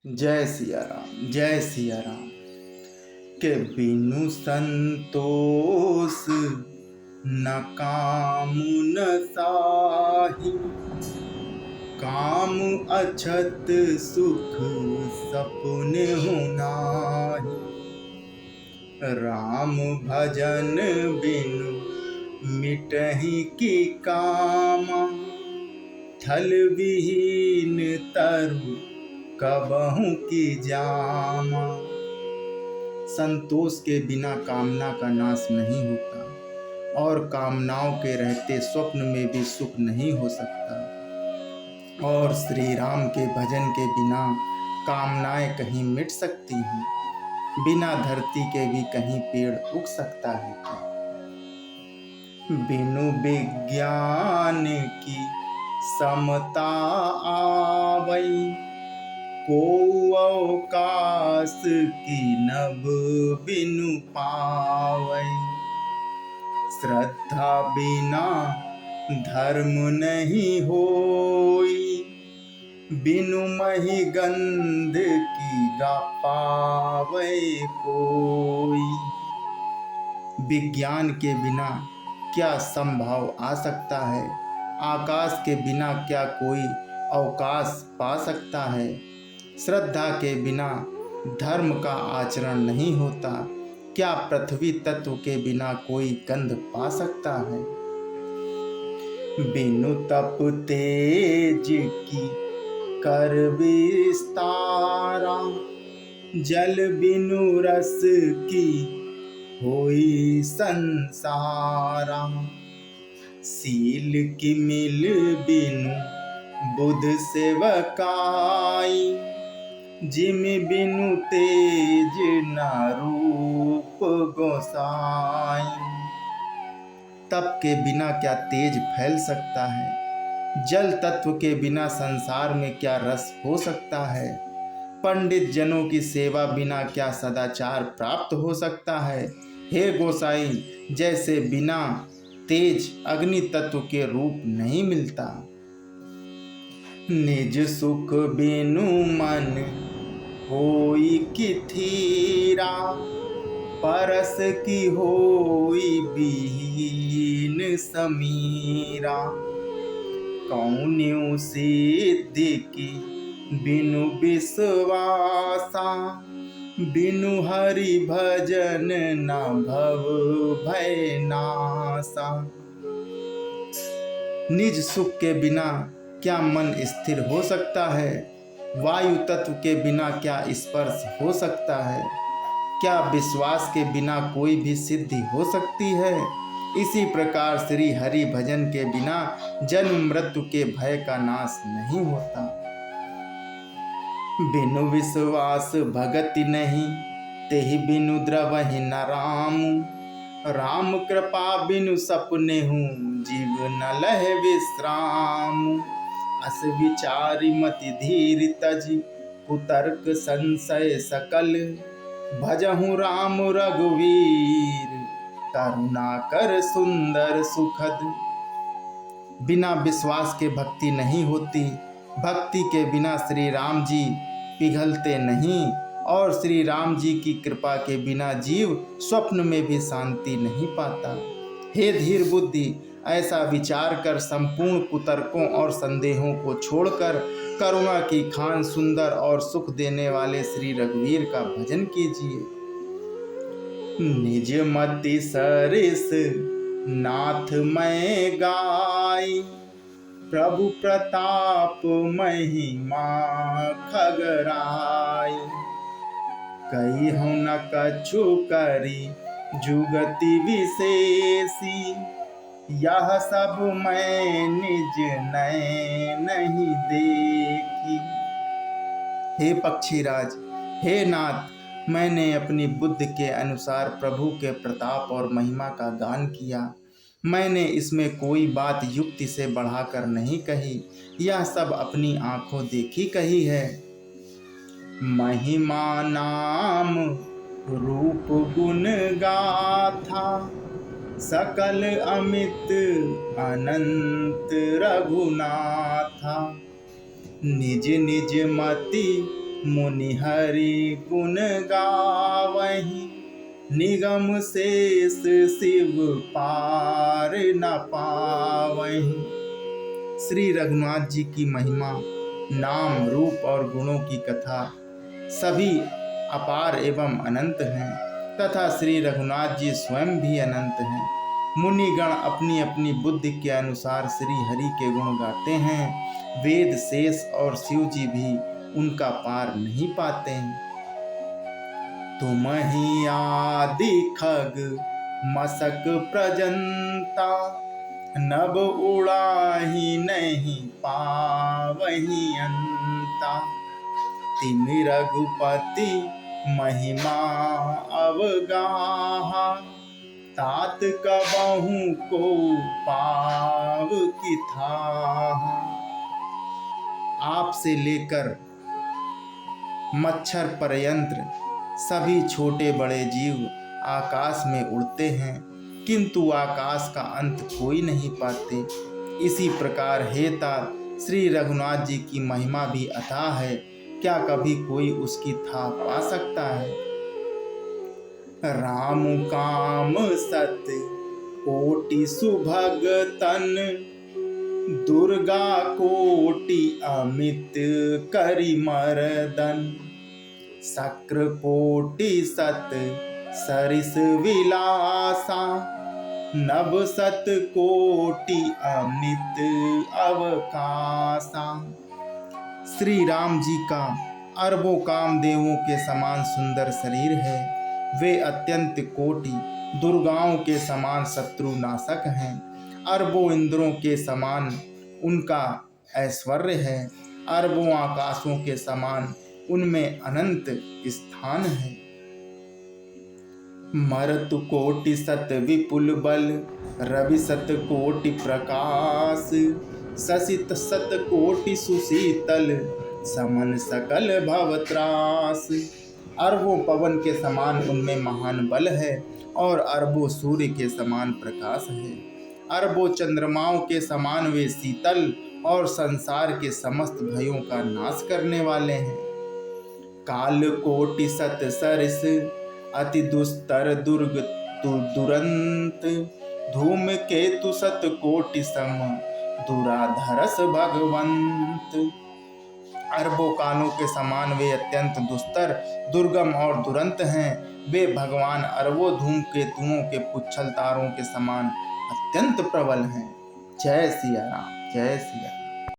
जय सिया राम, जय सिया राम। के बिनु संतोष न काम न साही, काम अछत सुख सपने हो नाही। राम भजन बिनु मिटहि की कामा, थल विहीन तरु कबहु की जामा। संतोष के बिना कामना का नाश नहीं होता और कामनाओं के रहते स्वप्न में भी सुख नहीं हो सकता। और श्री राम के भजन के बिना कामनाएं कहीं मिट सकती हैं, बिना धरती के भी कहीं पेड़ उग सकता है क्या? बिनु विज्ञान की समता आवई, को अवकाश की नभ बिनु पावई। श्रद्धा बिना धर्म नहीं होई, बिनु मही गंध की गा पावै कोई। विज्ञान के बिना क्या संभव आ सकता है? आकाश के बिना क्या कोई अवकाश पा सकता है? श्रद्धा के बिना धर्म का आचरण नहीं होता। क्या पृथ्वी तत्व के बिना कोई गंध पा सकता है? बिनु तप तेज की कर विस्तारा, जल बिनु रस की होई संसारा। सील की मिल बिनु बुध सेवकाई, जिम बिनु तेज न रूप गोसाई। तप के बिना क्या तेज फैल सकता है? जल तत्व के बिना संसार में क्या रस हो सकता है? पंडित जनों की सेवा बिना क्या सदाचार प्राप्त हो सकता है? हे गोसाई, जैसे बिना तेज अग्नि तत्व के रूप नहीं मिलता। निज सुख बिनु मन होई किथीरा, परस की होई बीन समीरा। कौन्यू सिद्धि की बिनु विश्वासा, बिनु हरि भजन न भव भय नासा। निज सुख के बिना क्या मन स्थिर हो सकता है? वायु तत्व के बिना क्या स्पर्श हो सकता है? क्या विश्वास के बिना कोई भी सिद्धि हो सकती है? इसी प्रकार श्री हरि भजन के बिना जन्म मृत्यु के भय का नाश नहीं होता। बिनु विश्वास भगति नहीं, तेहि बिनु द्रवहि न राम। राम कृपा बिनु सपने हूँ, जीव न लह विश्राम। अस विचारि मति धीर तजी, कुतर्क संशय सकल। भजहु राम रघुवीर, करुणा कर सुंदर सुखद। बिना विश्वास के भक्ति नहीं होती। भक्ति के बिना श्री राम जी पिघलते नहीं, और श्री राम जी की कृपा के बिना जीव स्वप्न में भी शांति नहीं पाता। हे धीर बुद्धि, ऐसा विचार कर संपूर्ण कुतर्कों और संदेहों को छोड़कर करुणा की खान सुंदर और सुख देने वाले श्री रघुवीर का भजन कीजिए। निज मति सरिस नाथ मैं गाई, प्रभु प्रताप महिमा खगराई। कही हूँ न कछु करी जुगति विशेषी, यह सब मैं निज नैन नहीं देखी। हे पक्षीराज, हे नाथ, मैंने अपनी बुद्धि के अनुसार प्रभु के प्रताप और महिमा का गान किया। मैंने इसमें कोई बात युक्ति से बढ़ाकर नहीं कही, यह सब अपनी आंखों देखी कही है। महिमा नाम रूप गुण गाथा, सकल अमित अनंत रघुनाथा। निज निज मति मुनि हरि गुण गावहीं, निगम शेष शिव पार न पावहीं। श्री रघुनाथ जी की महिमा, नाम, रूप और गुणों की कथा सभी अपार एवं अनंत हैं तथा श्री रघुनाथ जी स्वयं भी अनंत हैं। मुनिगण अपनी अपनी बुद्धि के अनुसार श्री हरि के गुण गाते हैं। वेद शेष और शिव जी भी उनका पार नहीं पाते हैं। तुम ही आदि खग मसक प्रजंता, नभ उड़ाही नहीं पावहीं अंता। तिम रघुपति महिमा अवगाहा, तात कबहु को पाव की थाहा। आपसे लेकर मच्छर पर्यंत सभी छोटे बड़े जीव आकाश में उड़ते हैं, किंतु आकाश का अंत कोई नहीं पाते। इसी प्रकार हे तात, श्री रघुनाथ जी की महिमा भी अथाह है, क्या कभी कोई उसकी था पा सकता है। राम काम सत कोटि सुभगतन, दुर्गा कोटि अमित करि मर्दन। शक्र कोटि सत सरिस विलासा, नभ सत कोटि अमित अवकाशा। श्री राम जी का अरबों कामदेवों के समान सुंदर शरीर है। वे अत्यंत कोटि दुर्गाओं के समान शत्रु नाशक हैं। अरबों इंद्रों के समान उनका ऐश्वर्य है। अरबों आकाशों के समान उनमें अनंत स्थान है। मरतु कोटि सत विपुल बल, रवि सत कोटि प्रकाश। शशित सत कोटि सुशीतल, समन सकल भवत्रास। अरबों पवन के समान उनमें महान बल है और अरबों सूर्य के समान प्रकाश है। अरबों चंद्रमाओं के समान वे शीतल और संसार के समस्त भयों का नाश करने वाले हैं। काल कोटि सत सरिस, अति दुस्तर दुर्ग दुरंत। धूम केतु सत कोटि सम, दुराधरस भगवंत। अरबों कालों के समान वे अत्यंत दुस्तर, दुर्गम और दुरंत हैं। वे भगवान अरबों धूमकेतुओं के पुच्छल तारों के समान अत्यंत प्रबल हैं। जय सिया राम, जय सिया राम।